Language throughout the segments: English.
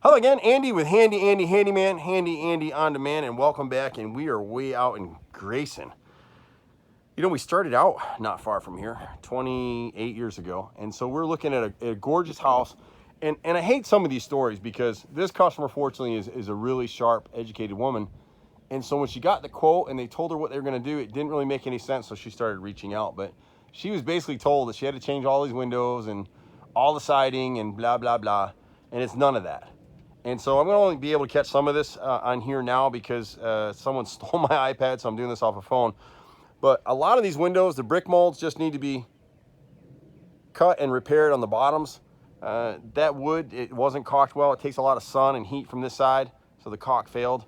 Hello again, Andy with Handy Andy Handyman, Handy Andy on demand, and welcome back. And we are way out in Grayson. You know, we started out not far from here 28 years ago, and so we're looking at a gorgeous house. And I hate some of these stories because this customer, fortunately, is a really sharp, educated woman. And so when she got the quote and they told her what they were going to do, it didn't really make any sense. So she started reaching out. But she was basically told that she had to change all these windows and all the siding and blah, blah, blah. And it's none of that. And so I'm going to only be able to catch some of this on here now because someone stole my iPad. So I'm doing this off a phone. But a lot of these windows, the brick molds just need to be cut and repaired on the bottoms. That wood, it wasn't caulked well. It takes a lot of sun and heat from this side, so the caulk failed.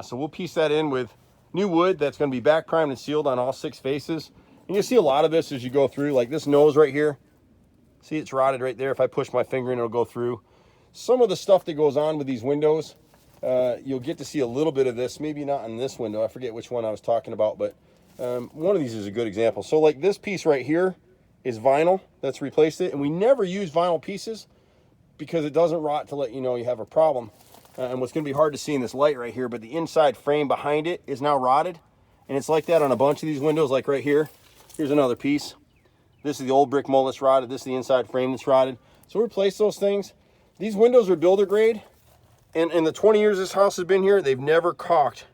So we'll piece that in with new wood that's going to be back primed and sealed on all 6 faces. And you'll see a lot of this as you go through, like this nose right here. See, it's rotted right there. If I push my finger in, it'll go through. Some of the stuff that goes on with these windows, you'll get to see a little bit of this, maybe not in this window. I forget which one I was talking about, but one of these is a good example. So like this piece right here is vinyl that's replaced it, and we never use vinyl pieces because it doesn't rot to let you know you have a problem. And what's going to be hard to see in this light right here, but the inside frame behind it is now rotted, and it's like that on a bunch of these windows. Like right here, here's another piece. This is the old brick mold that's rotted. This is the inside frame that's rotted. So we replace those things. These windows are builder grade, and in the 20 years this house has been here, they've never caulked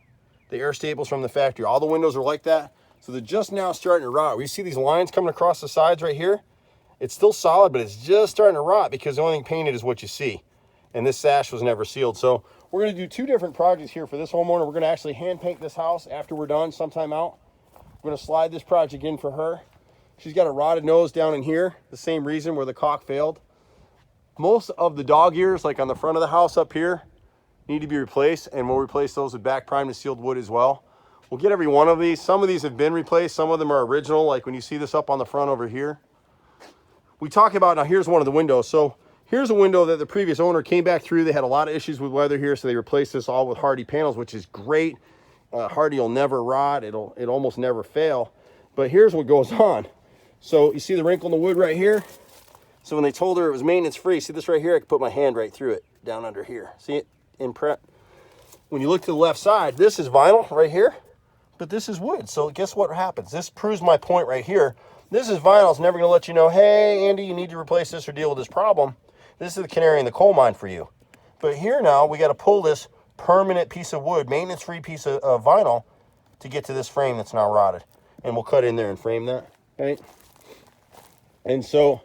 the air staples from the factory. All the windows are like that. So they're just now starting to rot. We see these lines coming across the sides right here. It's still solid, but it's just starting to rot because the only thing painted is what you see. And this sash was never sealed. So we're going to do 2 different projects here for this homeowner. We're going to actually hand paint this house after we're done sometime out. We're going to slide this project in for her. She's got a rotted nose down in here, the same reason where the caulk failed. Most of the dog ears, like on the front of the house up here, need to be replaced, and we'll replace those with back primed and sealed wood as well. We'll get every one of these. Some of these have been replaced. Some of them are original, like when you see this up on the front over here. We talk about, now here's one of the windows. So here's a window that the previous owner came back through. They had a lot of issues with weather here, so they replaced this all with Hardy panels, which is great. Hardy will never rot. It almost never fail. But here's what goes on. So you see the wrinkle in the wood right here? So when they told her it was maintenance free, see this right here? I could put my hand right through it, down under here. See it? Imprint. When you look to the left side, this is vinyl right here, but this is wood. So guess what happens? This proves my point right here. This is vinyl. It's never going to let you know, hey, Andy, you need to replace this or deal with this problem. This is the canary in the coal mine for you. But here now, we got to pull this permanent piece of wood, maintenance-free piece of vinyl to get to this frame that's now rotted. And we'll cut in there and frame that, right? And so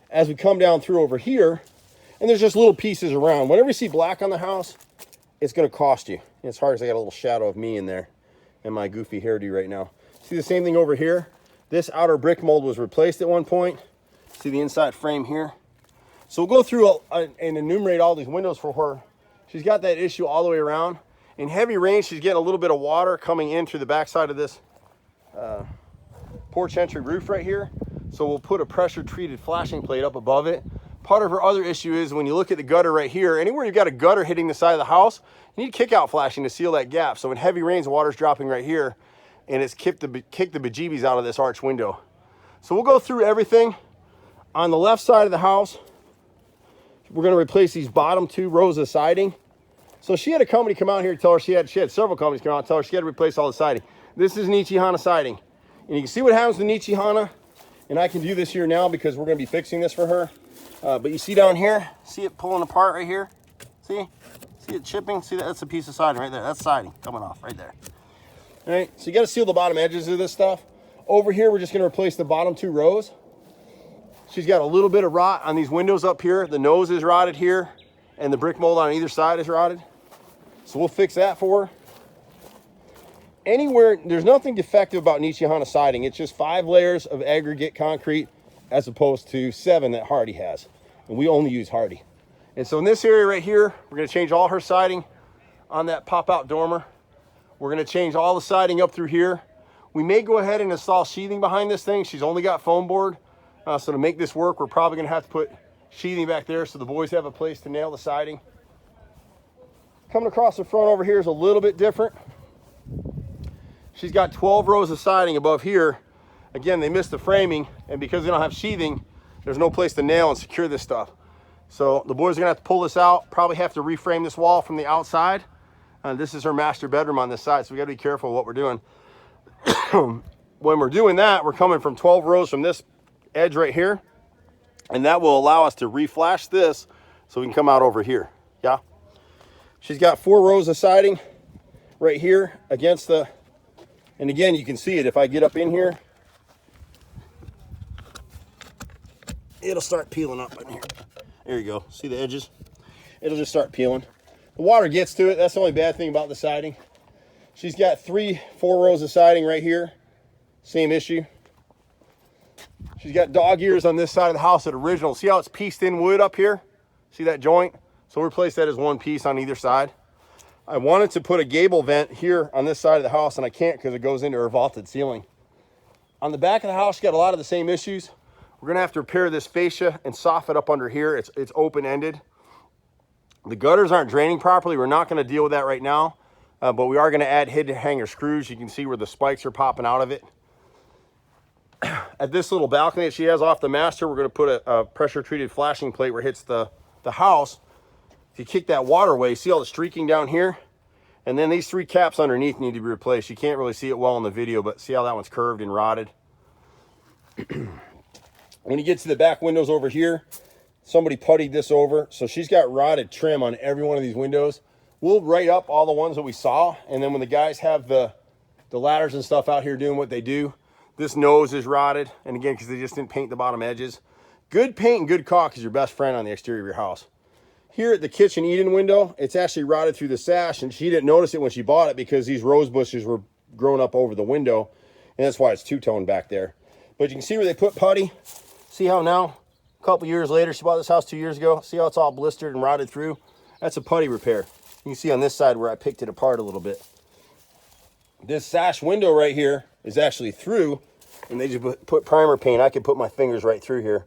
as we come down through over here, and there's just little pieces around. Whenever you see black on the house, it's going to cost you. It's hard because I got a little shadow of me in there and my goofy hairdo right now. See the same thing over here? This outer brick mold was replaced at one point. See the inside frame here? So we'll go through and enumerate all these windows for her. She's got that issue all the way around. In heavy rain, she's getting a little bit of water coming in through the backside of this porch entry roof right here. So we'll put a pressure treated flashing plate up above it. Part of her other issue is when you look at the gutter right here, anywhere you've got a gutter hitting the side of the house, you need kick out flashing to seal that gap. So in heavy rains, the water's dropping right here, and it's kicked the bejeebies out of this arch window. So we'll go through everything. On the left side of the house, we're going to replace these bottom 2 rows of siding. So she had a company come out here to tell her, she had several companies come out and tell her she had to replace all the siding. This is Nichi siding. And you can see what happens with Nichi, and I can do this here now because we're going to be fixing this for her. But you see down here, see it pulling apart right here? See it chipping? See that? That's a piece of siding right there. That's siding coming off right there. All right, so you got to seal the bottom edges of this stuff. Over here, we're just going to replace the bottom 2 rows. She's got a little bit of rot on these windows up here. The nose is rotted here, and the brick mold on either side is rotted. So we'll fix that for her. Anywhere, there's nothing defective about Nichi siding. It's just 5 layers of aggregate concrete as opposed to 7 that Hardy has. And we only use Hardy. And so in this area right here, we're going to change all her siding on that pop-out dormer. We're going to change all the siding up through here. We may go ahead and install sheathing behind this thing. She's only got foam board. So to make this work, we're probably going to have to put sheathing back there so the boys have a place to nail the siding. Coming across the front over here is a little bit different. She's got 12 rows of siding above here. Again, they missed the framing, and because they don't have sheathing, there's no place to nail and secure this stuff. So the boys are gonna have to pull this out, probably have to reframe this wall from the outside. This is her master bedroom on this side, so we gotta be careful what we're doing. When we're doing that, we're coming from 12 rows from this edge right here, and that will allow us to reflash this so we can come out over here. Yeah. She's got 4 rows of siding right here against the, and again, you can see it if I get up in here, it'll start peeling up in here. There you go. See the edges? It'll just start peeling. The water gets to it. That's the only bad thing about the siding. She's got 4 rows of siding right here. Same issue. She's got dog ears on this side of the house at original. See how it's pieced in wood up here? See that joint? So we'll replace that as one piece on either side. I wanted to put a gable vent here on this side of the house, and I can't because it goes into her vaulted ceiling. On the back of the house, she's got a lot of the same issues. We're gonna have to repair this fascia and soften it up under here. It's open-ended. The gutters aren't draining properly. We're not gonna deal with that right now, but we are gonna add hidden hanger screws. You can see where the spikes are popping out of it. At this little balcony that she has off the master, we're gonna put a pressure-treated flashing plate where it hits the house. If you kick that water away, see all the streaking down here? And then these 3 caps underneath need to be replaced. You can't really see it well in the video, but see how that one's curved and rotted? When you get to the back windows over here, somebody puttied this over. So she's got rotted trim on every one of these windows. We'll write up all the ones that we saw. And then when the guys have the ladders and stuff out here doing what they do, this nose is rotted. And again, because they just didn't paint the bottom edges. Good paint and good caulk is your best friend on the exterior of your house. Here at the kitchen eat-in window, it's actually rotted through the sash, and she didn't notice it when she bought it because these rose bushes were growing up over the window, and that's why it's two-tone back there. But you can see where they put putty. See how now, a couple years later, she bought this house 2 years ago. See how it's all blistered and rotted through? That's a putty repair. You can see on this side where I picked it apart a little bit. This sash window right here is actually through, and they just put primer paint. I can put my fingers right through here.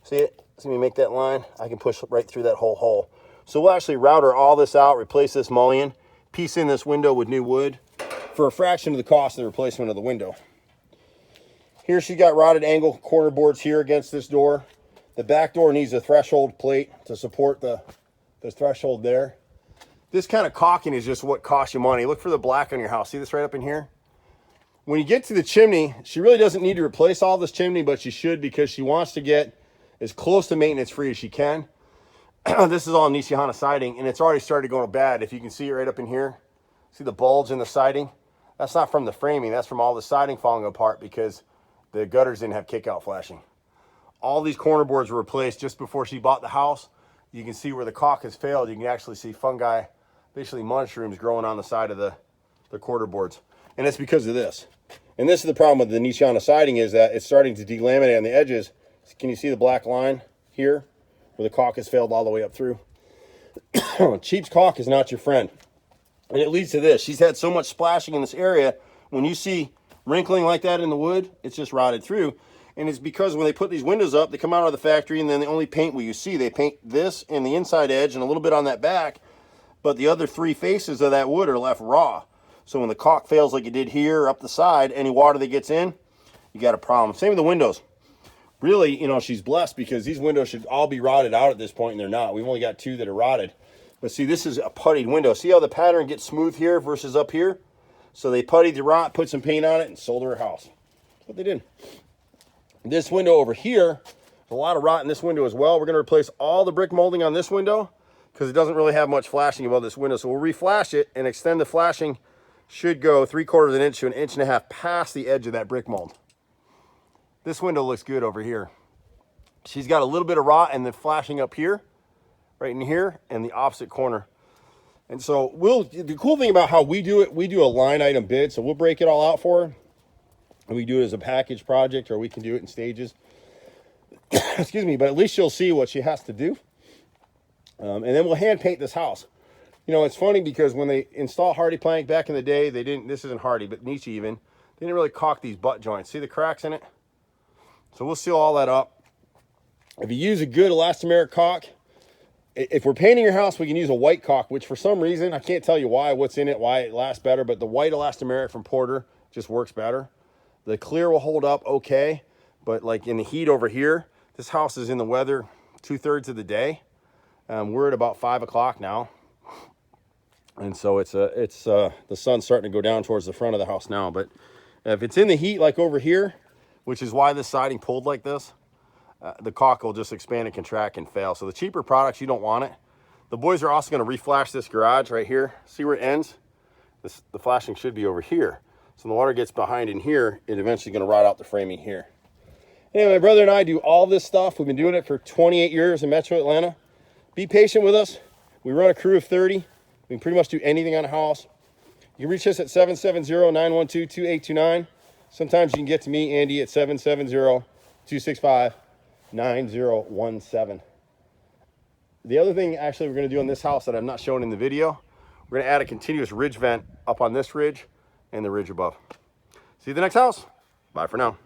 See it? See me make that line? I can push right through that whole hole. So we'll actually router all this out, replace this mullion, piece in this window with new wood for a fraction of the cost of the replacement of the window. Here she got rotted angle corner boards here against this door. The back door needs a threshold plate to support the threshold there. This kind of caulking is just what costs you money. Look for the black on your house. See this right up in here? When you get to the chimney, she really doesn't need to replace all this chimney, but she should because she wants to get as close to maintenance free as she can. This is all Nichi siding, and it's already started going bad. If you can see it right up in here, see the bulge in the siding? That's not from the framing. That's from all the siding falling apart because the gutters didn't have kick-out flashing. All these corner boards were replaced just before she bought the house. You can see where the caulk has failed. You can actually see fungi, basically mushrooms, growing on the side of the quarter boards. And it's because of this. And this is the problem with the Nichi siding, is that it's starting to delaminate on the edges. Can you see the black line here where the caulk has failed all the way up through? Cheap caulk is not your friend. And it leads to this. She's had so much splashing in this area. When you see wrinkling like that in the wood, it's just rotted through. And it's because when they put these windows up, they come out of the factory and then they only paint what you see. They paint this and the inside edge and a little bit on that back, but the other 3 faces of that wood are left raw. So when the caulk fails like it did here up the side, any water that gets in, you got a problem. Same with the windows. Really, you know, she's blessed because these windows should all be rotted out at this point, and they're not. We've only got 2 that are rotted. But see, this is a puttied window. See how the pattern gets smooth here versus up here? So they puttied the rot, put some paint on it, and sold her a house. That's what they did. This window over here, there's a lot of rot in this window as well. We're going to replace all the brick molding on this window because it doesn't really have much flashing above this window. So we'll reflash it and extend the flashing. Should go 3/4 of an inch to 1.5 inches past the edge of that brick mold. This window looks good over here. She's got a little bit of rot and the flashing up here, right in here, and the opposite corner. And so the cool thing about how we do it, we do a line item bid. So we'll break it all out for her. And we do it as a package project, or we can do it in stages. Excuse me, but at least she'll see what she has to do. And then we'll hand paint this house. You know, it's funny because when they install Hardy plank back in the day, they didn't, this isn't Hardy, but Nichi even, they didn't really caulk these butt joints. See the cracks in it? So we'll seal all that up. If you use a good elastomeric caulk, if we're painting your house, we can use a white caulk, which for some reason, I can't tell you why, what's in it, why it lasts better, but the white elastomeric from Porter just works better. The clear will hold up okay, but like in the heat over here, this house is in the weather 2/3 of the day. We're at about 5 o'clock now. And so the sun's starting to go down towards the front of the house now. But if it's in the heat like over here, which is why this siding pulled like this, the caulk will just expand and contract and fail. So the cheaper products, you don't want it. The boys are also going to reflash this garage right here. See where it ends? The flashing should be over here. So when the water gets behind in here, it eventually going to rot out the framing here. Anyway, my brother and I do all this stuff. We've been doing it for 28 years in Metro Atlanta. Be patient with us. We run a crew of 30. We can pretty much do anything on a house. You can reach us at 770-912-2829. Sometimes you can get to me, Andy, at 770-265-9017. The other thing actually we're going to do on this house that I'm not showing in the video, we're going to add a continuous ridge vent up on this ridge and the ridge above. See you at the next house. Bye for now.